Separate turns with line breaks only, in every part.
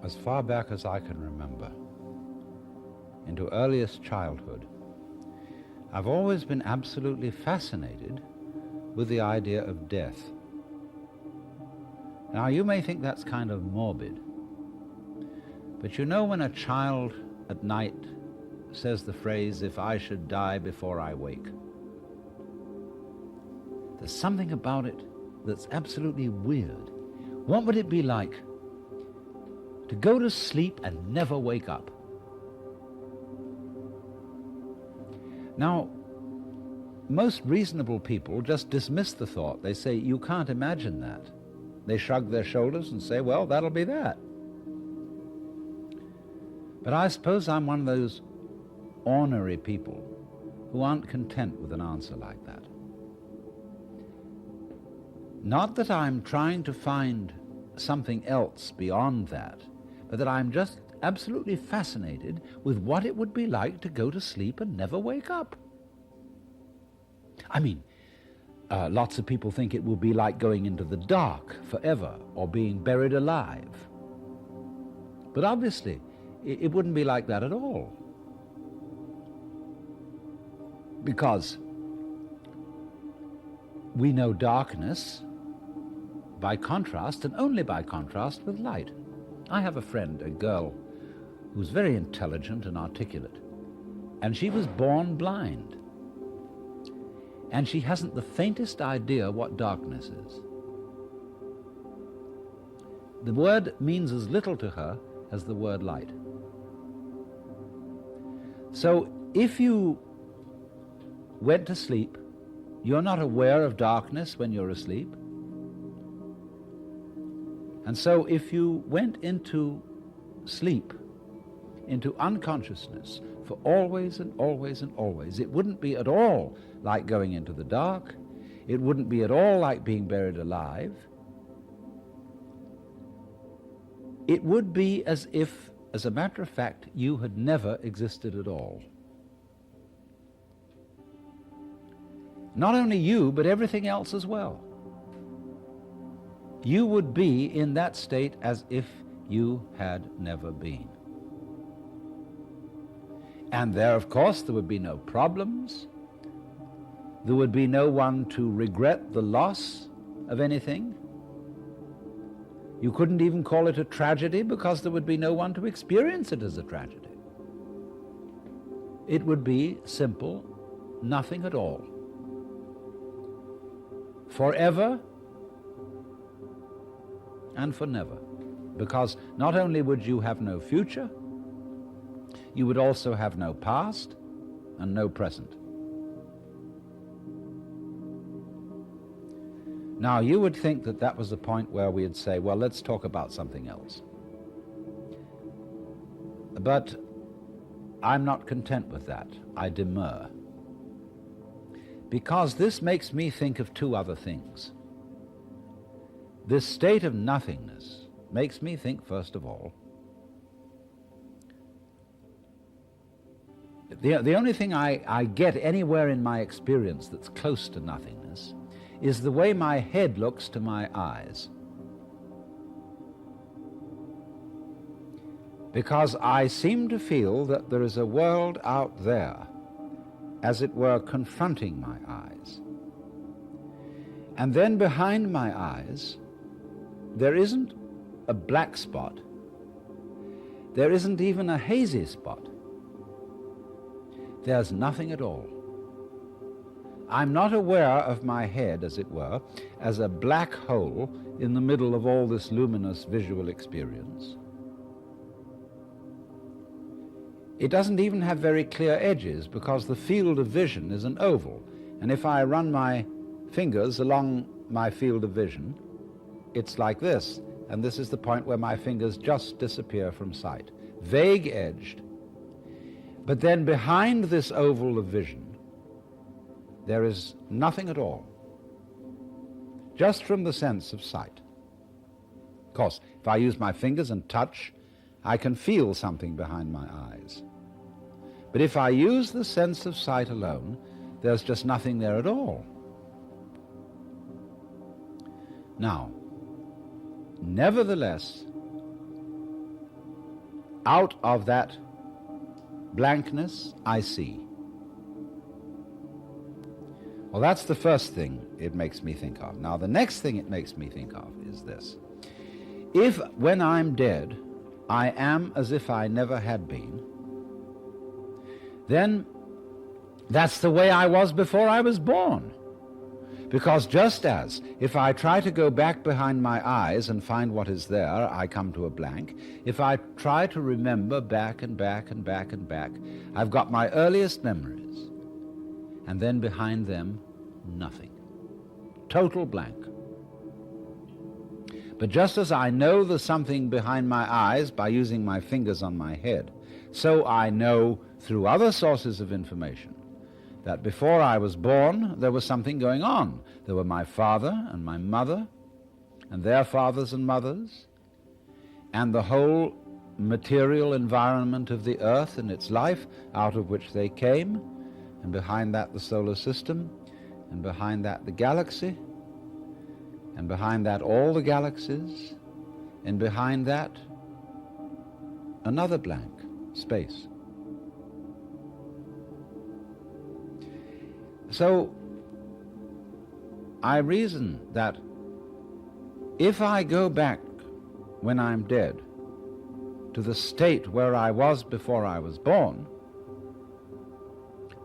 as far back as I can remember, into earliest childhood, I've always been absolutely fascinated with the idea of death. Now, you may think that's kind of morbid, but you know when a child at night says the phrase, "If I should die before I wake," there's something about it that's absolutely weird. What would it be like to go to sleep and never wake up? Now, most reasonable people just dismiss the thought. They say, you can't imagine that. They shrug their shoulders and say, well, that'll be that. But I suppose I'm one of those ornery people who aren't content with an answer like that. Not that I'm trying to find something else beyond that, but that I'm just absolutely fascinated with what it would be like to go to sleep and never wake up. I mean, lots of people think it will be like going into the dark forever or being buried alive. But obviously, it wouldn't be like that at all. Because we know darkness by contrast, and only by contrast, with light. I have a friend, a girl, who's very intelligent and articulate, and she was born blind. And she hasn't the faintest idea what darkness is. The word means as little to her as the word light. So if you went to sleep, you're not aware of darkness when you're asleep. And so if you went into sleep, into unconsciousness for always and always and always, it wouldn't be at all like going into the dark. It wouldn't be at all like being buried alive. It would be as if, as a matter of fact, you had never existed at all. Not only you, but everything else as well. You would be in that state as if you had never been. And there, of course, there would be no problems. There would be no one to regret the loss of anything. You couldn't even call it a tragedy because there would be no one to experience it as a tragedy. It would be simple, nothing at all. Forever and for never. Because not only would you have no future, you would also have no past and no present. Now, you would think that that was the point where we'd say, well, let's talk about something else. But I'm not content with that. I demur. Because this makes me think of two other things. This state of nothingness makes me think, first of all, the only thing I get anywhere in my experience that's close to nothingness is the way my head looks to my eyes. Because I seem to feel that there is a world out there, as it were, confronting my eyes. And then behind my eyes, there isn't a black spot. There isn't even a hazy spot. There's nothing at all. I'm not aware of my head, as it were, as a black hole in the middle of all this luminous visual experience. It doesn't even have very clear edges because the field of vision is an oval. And if I run my fingers along my field of vision, it's like this. And this is the point where my fingers just disappear from sight. Vague edged. But then behind this oval of vision, there is nothing at all. Just from the sense of sight. Of course, if I use my fingers and touch, I can feel something behind my eyes. But if I use the sense of sight alone, there's just nothing there at all. Now, nevertheless, out of that blankness, I see. Well, that's the first thing it makes me think of. Now, the next thing it makes me think of is this. If, when I'm dead, I am as if I never had been, then that's the way I was before I was born. Because just as if I try to go back behind my eyes and find what is there, I come to a blank. If I try to remember back and back and back and back, I've got my earliest memories, and then behind them, nothing. Total blank. But just as I know there's something behind my eyes by using my fingers on my head, so I know through other sources of information that before I was born, there was something going on. There were my father and my mother, and their fathers and mothers, and the whole material environment of the earth and its life out of which they came, and behind that the solar system, and behind that the galaxy, and behind that all the galaxies, and behind that another blank, space. So I reason that if I go back when I'm dead to the state where I was before I was born,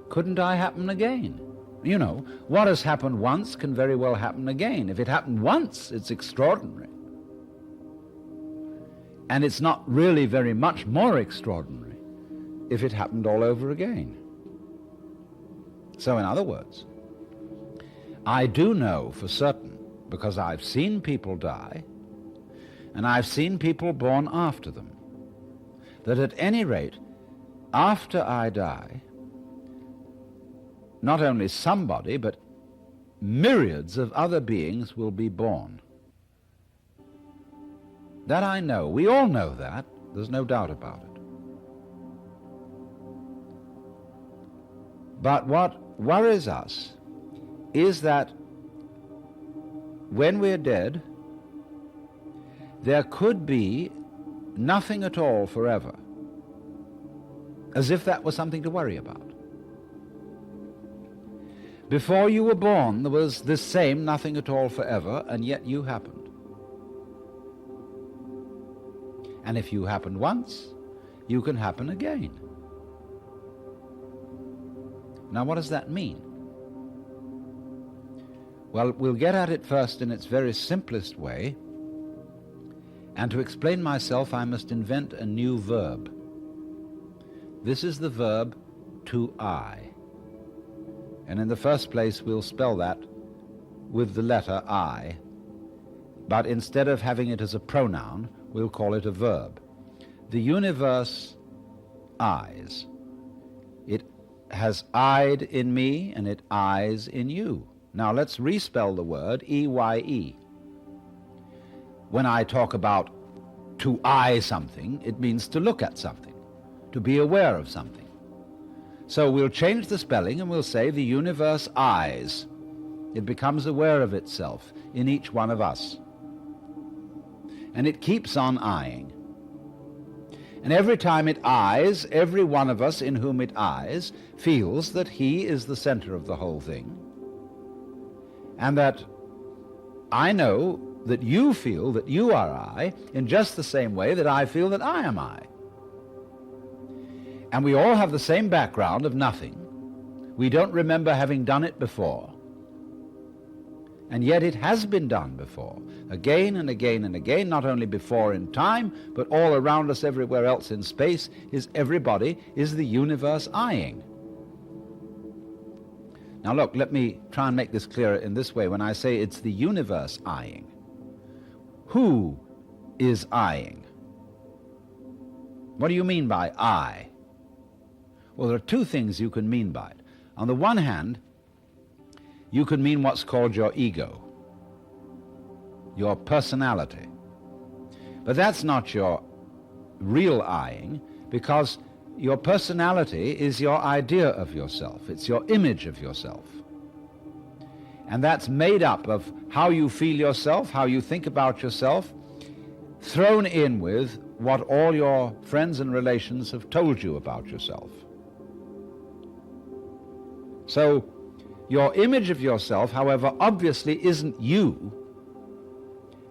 couldn't I happen again? You know, what has happened once can very well happen again. If it happened once, it's extraordinary. And it's not really very much more extraordinary if it happened all over again. So in other words, I do know for certain, because I've seen people die, and I've seen people born after them, that at any rate, after I die, not only somebody, but myriads of other beings will be born. That I know. We all know that. There's no doubt about it. But what worries us is that when we're dead, there could be nothing at all forever, as if that was something to worry about. Before you were born, there was this same nothing at all forever, and yet you happened. And if you happened once, you can happen again. Now, what does that mean? Well, we'll get at it first in its very simplest way, and to explain myself, I must invent a new verb. This is the verb to I. And in the first place, we'll spell that with the letter I, but instead of having it as a pronoun, we'll call it a verb. The universe eyes. It has eyed in me, and it eyes in you. Now let's respell the word E-Y-E. When I talk about to eye something, it means to look at something, to be aware of something. So we'll change the spelling and we'll say the universe eyes. It becomes aware of itself in each one of us. And it keeps on eyeing. And every time it eyes, every one of us in whom it eyes feels that he is the center of the whole thing. And that I know that you feel that you are I in just the same way that I feel that I am I. And we all have the same background of nothing. We don't remember having done it before. And yet it has been done before, again and again and again, not only before in time, but all around us everywhere else in space everybody is the universe eyeing. Now look, let me try and make this clearer in this way. When I say it's the universe eyeing, who is eyeing? What do you mean by I? Well, there are two things you can mean by it. On the one hand, you can mean what's called your ego, your personality. But that's not your real eyeing, because your personality is your idea of yourself. It's your image of yourself. And that's made up of how you feel yourself, how you think about yourself, thrown in with what all your friends and relations have told you about yourself. So your image of yourself, however, obviously isn't you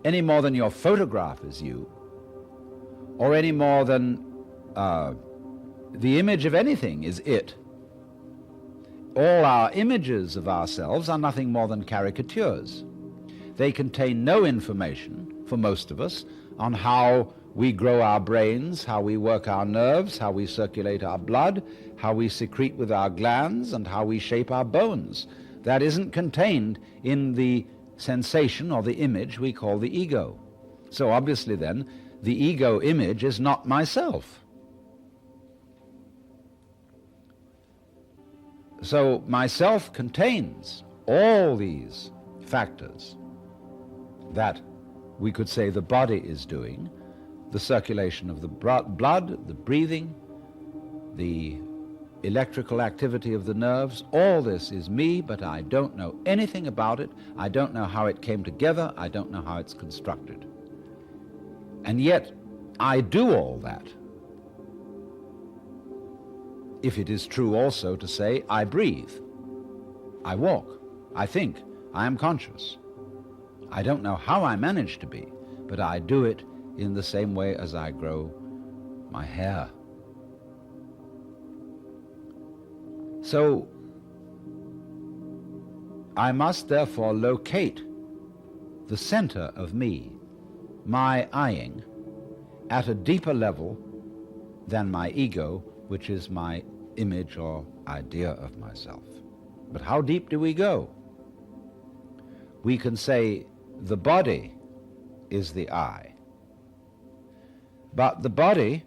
any more than your photograph is you, or any more than the image of anything is it. All our images of ourselves are nothing more than caricatures. They contain no information, for most of us, on how we grow our brains, how we work our nerves, how we circulate our blood, how we secrete with our glands, and how we shape our bones. That isn't contained in the sensation or the image we call the ego. So obviously then, the ego image is not myself. So myself contains all these factors that we could say the body is doing, the circulation of the blood, the breathing, the electrical activity of the nerves. All this is me, but I don't know anything about it. I don't know how it came together. I don't know how it's constructed. And yet I do all that. If it is true also to say, I breathe, I walk, I think, I am conscious. I don't know how I manage to be, but I do it in the same way as I grow my hair. So I must therefore locate the center of me, my eyeing, at a deeper level than my ego, which is my image or idea of myself. But how deep do we go? We can say the body is the I. But the body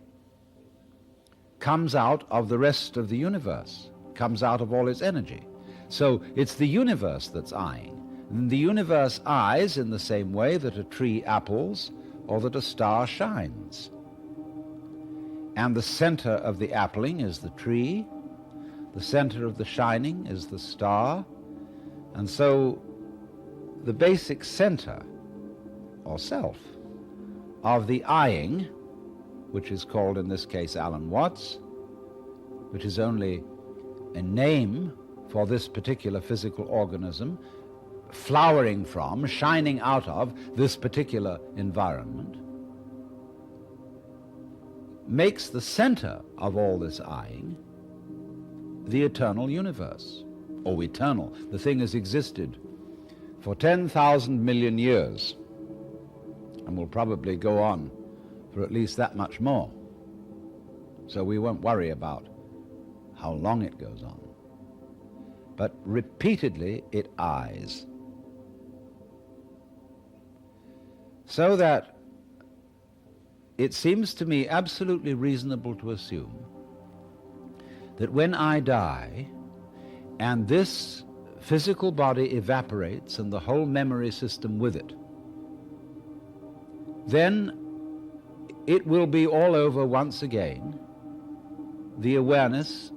comes out of the rest of the universe, comes out of all its energy. So it's the universe that's eyeing. And the universe eyes in the same way that a tree apples or that a star shines. And the center of the appling is the tree, the center of the shining is the star, and so the basic center, or self, of the eyeing, which is called in this case alanwatts, which is only a name for this particular physical organism, flowering from, shining out of this particular environment, makes the center of all this eyeing the eternal universe, or eternal. The thing has existed for 10,000 million years and will probably go on for at least that much more. So we won't worry about how long it goes on. But repeatedly it eyes. So that it seems to me absolutely reasonable to assume that when I die and this physical body evaporates and the whole memory system with it, then it will be all over once again, the awareness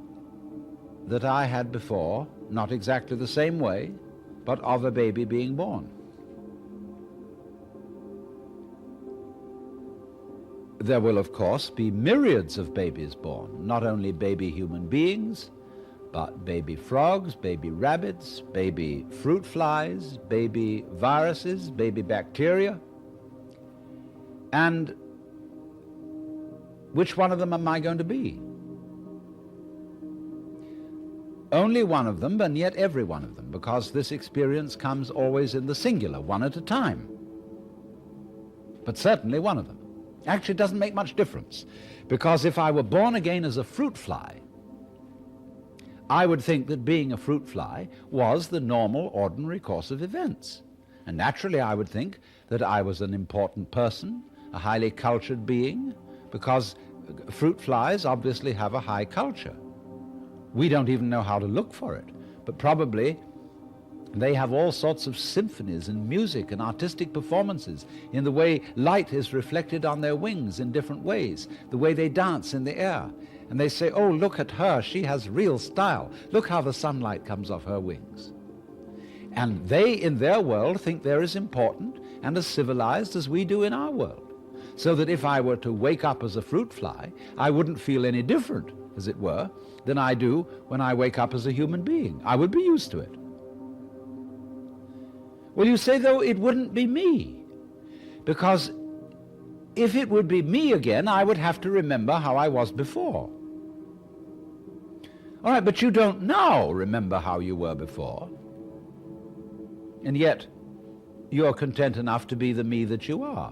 that I had before, not exactly the same way, but of a baby being born. There will, of course, be myriads of babies born, not only baby human beings, but baby frogs, baby rabbits, baby fruit flies, baby viruses, baby bacteria. And which one of them am I going to be? Only one of them, and yet every one of them, because this experience comes always in the singular, one at a time. But certainly one of them. Actually, it doesn't make much difference, because if I were born again as a fruit fly, I would think that being a fruit fly was the normal, ordinary course of events. And naturally, I would think that I was an important person, a highly cultured being, because fruit flies obviously have a high culture. We don't even know how to look for it, but probably they have all sorts of symphonies and music and artistic performances in the way light is reflected on their wings in different ways, the way they dance in the air. And they say, oh, look at her, she has real style. Look how the sunlight comes off her wings. And they, in their world, think they're as important and as civilized as we do in our world. so that if I were to wake up as a fruit fly, I wouldn't feel any different, as it were, than I do when I wake up as a human being. I would be used to it. Well, you say, though, it wouldn't be me, because if it would be me again, I would have to remember how I was before. All right, but you don't now remember how you were before, and yet you're content enough to be the me that you are.